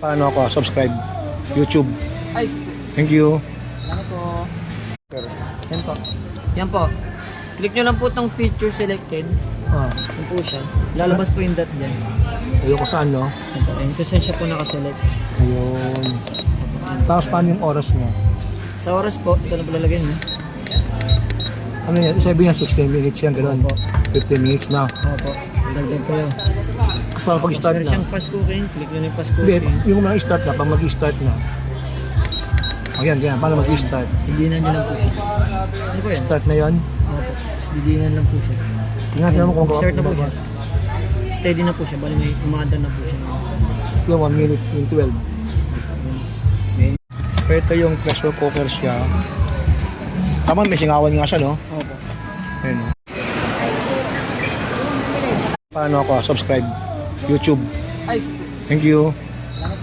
Paano ako? Subscribe. YouTube. Ay, sige. Thank you. Ano po? Yan po. Yan po. Click nyo lang po itong feature selected. Yan po siya. Lalabas po yung dot dyan. Ayoko saan, no? Yan po. Ayun, kasi siya po nakaselect. Ayun. Tapos paano yung oras mo? Sa oras po, ito na po lalagyan mo. Ano yan? Sabi nga 16 minutes yan, gano'n. Opo. 15 minutes na. Opo. Dagdag kayo. Kasi parang pag-start Meron na. siyang fast cooking. Click nyo na yung fast Hindi, cooking. yung mga start na, pag mag-start na. Ayan, ganyan. Paano mag-start? Didinan nyo lang po siya. Ano po yan? Start na yan. Opo. Tapos didinan lang po siya. Tingnan mo kung Start na po siya. Steady na po siya. Bali may umada na po siya. Yung 1 minute, yung 12. Ito yung pressure cooker siya. Tama, may singawan nga siya, no? Opo. Ayun, no? Paano ako? Subscribe. YouTube. Ay, sige. Thank you.